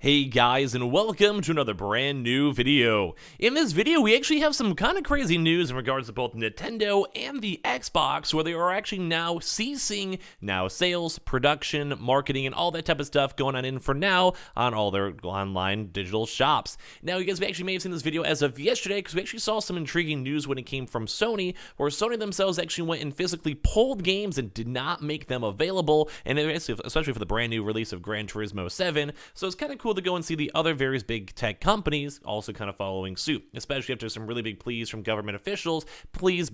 Hey guys, and welcome to another brand new video. In this video, we actually have some kind of crazy news in regards to both Nintendo and the Xbox, where they are actually now ceasing sales, production, marketing, and all that type of stuff going on in for now on all their online digital shops. Now, you guys actually may have seen this video as of yesterday, because we actually saw some intriguing news when it came from Sony, where Sony themselves actually went and physically pulled games and did not make them available, and especially for the brand new release of Gran Turismo 7. So it's kind of cool to go and see the other various big tech companies also kind of following suit, especially after some really big pleas from government officials,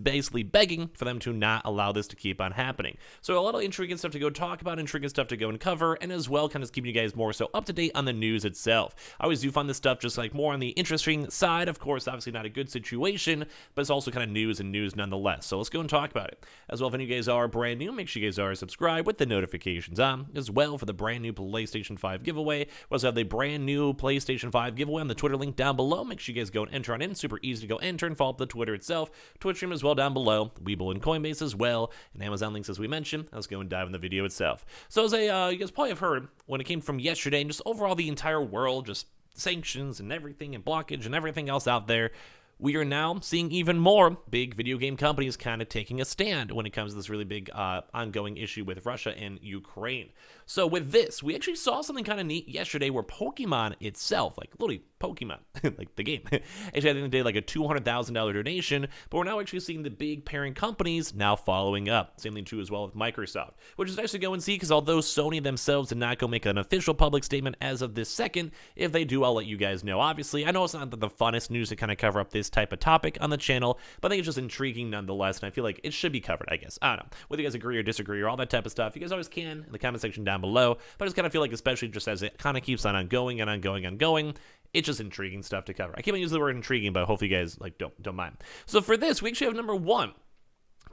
basically begging for them to not allow this to keep on happening. So a lot of intriguing stuff to go talk about, intriguing stuff to go and cover, and as well kind of keeping you guys more so up to date on the news itself. I always do find this stuff just like more on the interesting side. Of course, obviously not a good situation, but it's also kind of news and news nonetheless. So let's go and talk about it. As well, if any of you guys are brand new, make sure you guys are subscribed with the notifications on, as well for the brand new PlayStation 5 giveaway. We also have the brand new PlayStation 5 giveaway on the Twitter link down below. Make sure you guys go and enter on in. Super easy to go enter and follow up the Twitter itself. Twitch stream as well down below. Webull and Coinbase as well. And Amazon links as we mentioned. Let's go and dive in the video itself. So as you guys probably have heard when it came from yesterday and just overall the entire world, just sanctions and everything and blockage and everything else out there, we are now seeing even more big video game companies kind of taking a stand when it comes to this really big ongoing issue with Russia and Ukraine. So with this, we actually saw something kind of neat yesterday where Pokemon itself, like literally Pokemon, like the game, actually I think they did like a $200,000 donation, but we're now actually seeing the big parent companies now following up. Same thing too as well with Microsoft, which is nice to go and see because although Sony themselves did not go make an official public statement as of this second, if they do, I'll let you guys know. Obviously, I know it's not the funnest news to kind of cover up this type of topic on the channel, but I think it's just intriguing nonetheless, and I feel like it should be covered, I guess. I don't know whether you guys agree or disagree or all that type of stuff. You guys always can in the comment section down below, but I just kind of feel like, especially just as it kind of keeps on going and ongoing, it's just intriguing stuff to cover. I keep on using the word intriguing, but hopefully you guys like don't mind. So for this, we actually have number one.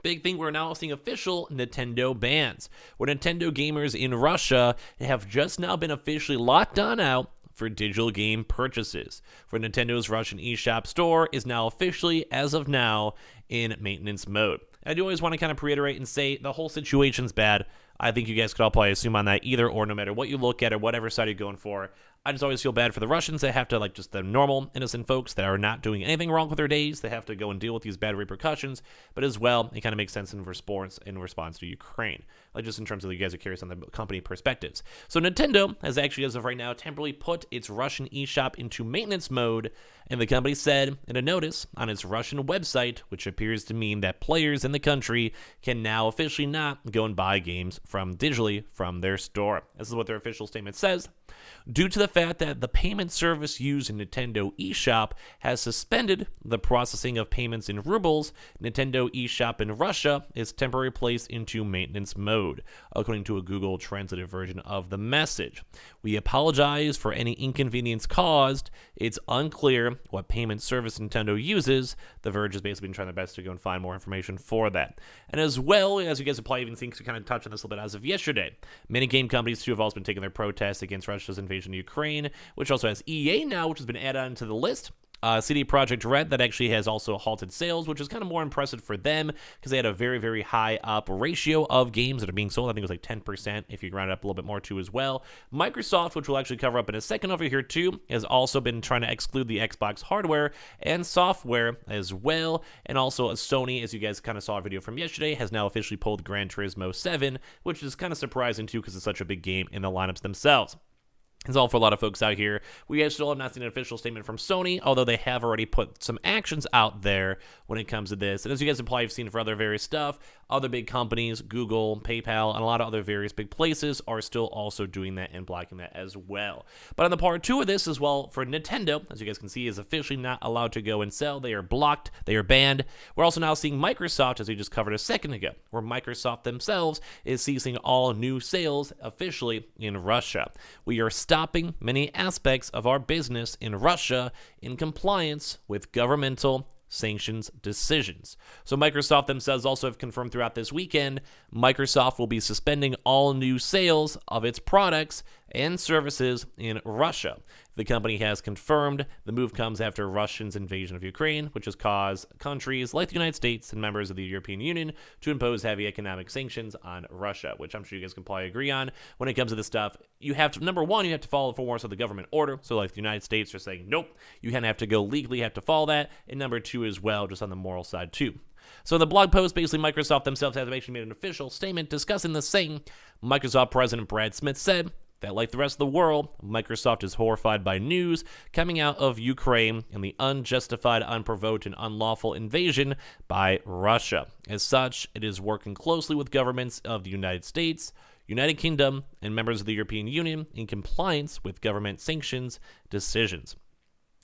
Big thing, we're now seeing official Nintendo bans, where Nintendo gamers in Russia have just now been officially locked on out for digital game purchases. For Nintendo's Russian eShop store is now officially, as of now, in maintenance mode. I do always want to kind of reiterate and say the whole situation's bad. I think you guys could all probably assume on that either or, no matter what you look at or whatever side you're going for. I just always feel bad for the Russians. They have to, like, just the normal, innocent folks that are not doing anything wrong with their days. They have to go and deal with these bad repercussions. But as well, it kind of makes sense in response to Ukraine. Like, just in terms of you guys are curious on the company perspectives. So Nintendo has actually, as of right now, temporarily put its Russian eShop into maintenance mode. And the company said in a notice on its Russian website, which appears to mean that players in the country can now officially not go and buy games digitally from their store. This is what their official statement says. Due to the fact that the payment service used in Nintendo eShop has suspended the processing of payments in rubles, Nintendo eShop in Russia is temporarily placed into maintenance mode, according to a Google translated version of the message. We apologize for any inconvenience caused. It's unclear what payment service Nintendo uses. The Verge has basically been trying their best to go and find more information for that. And as well, as you guys have probably even seen, to kind of touch on this a little bit as of yesterday, many game companies too have also been taking their protests against Russia's invasion of Ukraine, which also has EA now, which has been added onto the list. CD Projekt Red, that actually has also halted sales, which is kind of more impressive for them because they had a very, very high up ratio of games that are being sold. I think it was like 10% if you round it up a little bit more too as well. Microsoft, which we'll actually cover up in a second over here too, has also been trying to exclude the Xbox hardware and software as well. And also Sony, as you guys kind of saw a video from yesterday, has now officially pulled Gran Turismo 7, which is kind of surprising too because it's such a big game in the lineups themselves. It's all for a lot of folks out here. We guys still have not seen an official statement from Sony, although they have already put some actions out there when it comes to this. And as you guys have probably seen for other various stuff, other big companies, Google, PayPal, and a lot of other various big places are still also doing that and blocking that as well. But on the part two of this as well, for Nintendo, as you guys can see, is officially not allowed to go and sell. They are blocked. They are banned. We're also now seeing Microsoft, as we just covered a second ago, where Microsoft themselves is ceasing all new sales officially in Russia. We are stopping many aspects of our business in Russia in compliance with governmental sanctions decisions. So Microsoft themselves also have confirmed throughout this weekend, Microsoft will be suspending all new sales of its products and services in Russia. The company has confirmed the move comes after Russia's invasion of Ukraine, which has caused countries like the United States and members of the European Union to impose heavy economic sanctions on Russia, which I'm sure you guys can probably agree on. When it comes to this stuff, you have to, number one, you have to follow the four corners of the government order. So like the United States are saying, nope, you kind of have to go legally, have to follow that. And number two as well, just on the moral side too. So in the blog post, basically Microsoft themselves have actually made an official statement discussing this, saying Microsoft President Brad Smith said that, like the rest of the world, Microsoft is horrified by news coming out of Ukraine and the unjustified, unprovoked, and unlawful invasion by Russia. As such, it is working closely with governments of the United States, United Kingdom, and members of the European Union in compliance with government sanctions decisions.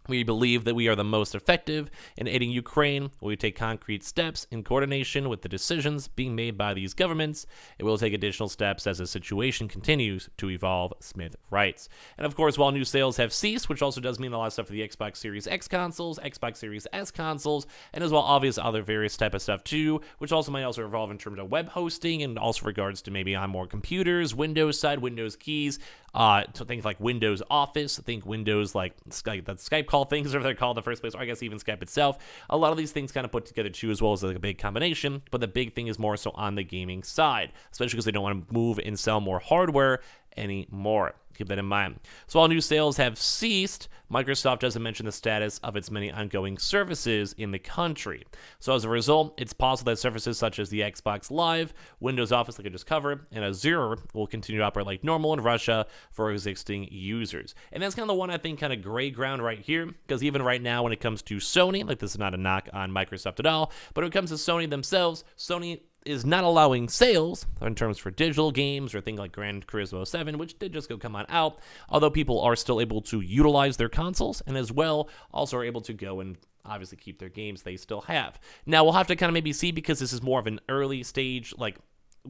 We believe that we are the most effective in aiding Ukraine. We take concrete steps in coordination with the decisions being made by these governments. It will take additional steps as the situation continues to evolve, Smith writes. And of course, while new sales have ceased, which also does mean a lot of stuff for the Xbox Series X consoles, Xbox Series S consoles, and as well obvious other various type of stuff too, which also might also evolve in terms of web hosting and also regards to maybe on more computers, Windows side, Windows keys, to things like Windows Office, think Windows like Skype, that Skype call things, or they're called in the first place, or I guess even Skype itself. A lot of these things kind of put together too, as well as like a big combination. But the big thing is more so on the gaming side, especially because they don't want to move and sell more hardware anymore. Keep that in mind. So while new sales have ceased, Microsoft doesn't mention the status of its many ongoing services in the country. So as a result, it's possible that services such as the Xbox Live, Windows Office, like I just covered, and Azure will continue to operate like normal in Russia for existing users. And that's kind of the one, I think, kind of gray ground right here, because even right now when it comes to Sony, like this is not a knock on Microsoft at all, but when it comes to Sony themselves, Sony is not allowing sales in terms for digital games or things like Gran Turismo 7, which did just come on out, although people are still able to utilize their consoles and as well also are able to go and obviously keep their games they still have. Now, we'll have to kind of maybe see, because this is more of an early stage, like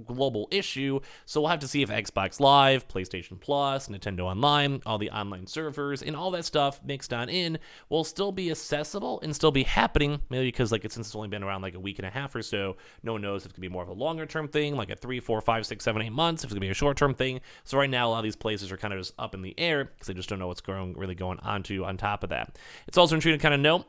global issue, so we'll have to see if Xbox Live, PlayStation Plus, Nintendo Online, all the online servers, and all that stuff mixed on in will still be accessible and still be happening, maybe because like since it's only been around like a week and a half or so, no one knows if it's going to be more of a longer term thing, like a 3, 4, 5, 6, 7, 8 months, if it's going to be a short term thing. So right now, a lot of these places are kind of just up in the air because they just don't know what's really going on top of that. It's also interesting to kind of note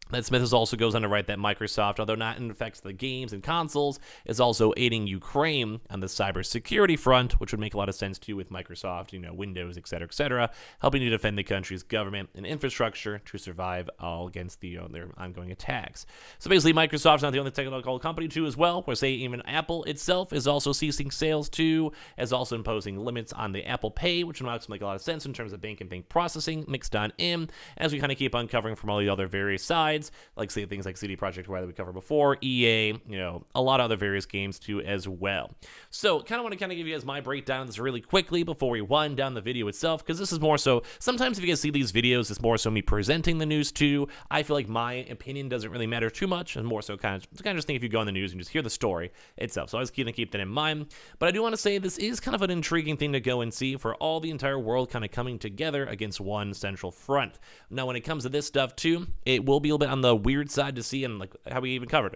that Smith also goes on to write that Microsoft, although not in effect the games and consoles, is also aiding Ukraine on the cybersecurity front, which would make a lot of sense too with Microsoft, Windows, etc., helping to defend the country's government and infrastructure to survive all against their ongoing attacks. So basically, Microsoft's not the only technical company too as well, where say even Apple itself is also ceasing sales too, as also imposing limits on the Apple Pay, which would also make a lot of sense in terms of bank and bank processing mixed on in, as we kind of keep uncovering from all the other various sides, like say things like CD Projekt Red that we covered before, EA, a lot of other various games too as well. So kind of want to give you guys my breakdown of this really quickly before we wind down the video itself, because this is more so, sometimes if you guys see these videos, it's more so me presenting the news too. I feel like my opinion doesn't really matter too much, and more so kind of just think if you go on the news and just hear the story itself. So I was going to keep that in mind. But I do want to say this is kind of an intriguing thing to go and see for all the entire world kind of coming together against one central front. Now when it comes to this stuff too, it will be a little bit on the weird side to see, and like how we even covered.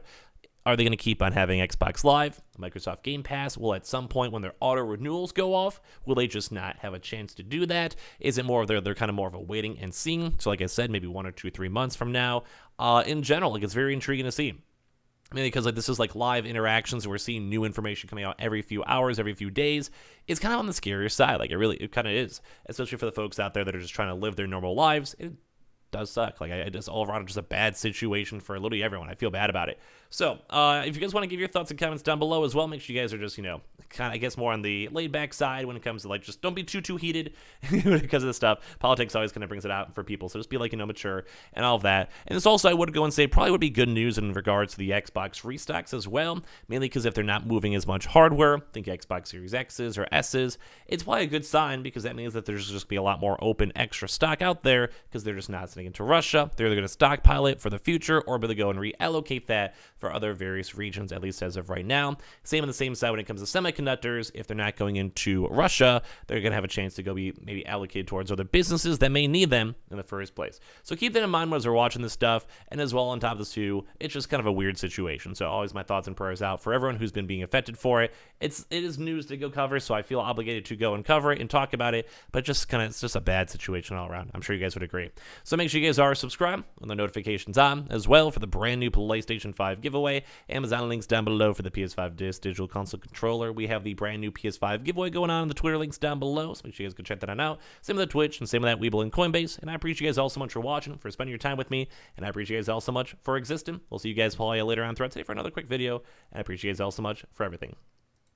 Are they going to keep on having Xbox Live, Microsoft Game Pass? Will at some point when their auto renewals go off, will they just not have a chance to do that? Is it more of they're kind of more of a waiting and seeing? So like I said, maybe 1 or 2, 3 months from now. In general, like it's very intriguing to see. Mainly because like this is like live interactions and we're seeing new information coming out every few hours, every few days. It's kind of on the scarier side. Like it kind of is, especially for the folks out there that are just trying to live their normal lives. It does suck. Like it just all around just a bad situation for literally everyone. I feel bad about it. So if you guys want to give your thoughts and comments down below as well, make sure you guys are just kind of I guess more on the laid back side when it comes to like just don't be too heated because of this stuff. Politics always kind of brings it out for people, so just be like mature and all of that. And this also I would go and say probably would be good news in regards to the Xbox restocks as well, mainly because if they're not moving as much hardware, think Xbox Series X's or S's, it's probably a good sign because that means that there's just be a lot more open extra stock out there because they're just not sitting sending it to Russia. They're either going to stockpile it for the future or will they go and reallocate that for other various regions, at least as of right now. Same on the same side when it comes to semiconductors. If they're not going into Russia, they're going to have a chance to go be maybe allocated towards other businesses that may need them in the first place. So keep that in mind as we're watching this stuff. And as well, on top of this too, it's just kind of a weird situation. So always my thoughts and prayers out for everyone who's been being affected for it. It is news to go cover, so I feel obligated to go and cover it and talk about it. But it's just a bad situation all around. I'm sure you guys would agree. So make sure you guys are subscribed and the notifications on as well for the brand new PlayStation 5 giveaway. Amazon links down below for the PS5 Digital Console Controller. We have the brand new PS5 giveaway going on in the Twitter links down below, so make sure you guys go check that out. Same with the Twitch and same with that Weeble and Coinbase. And I appreciate you guys all so much for watching, for spending your time with me, and I appreciate you guys all so much for existing. We'll see you guys probably later on throughout today for another quick video, and I appreciate you guys all so much for everything.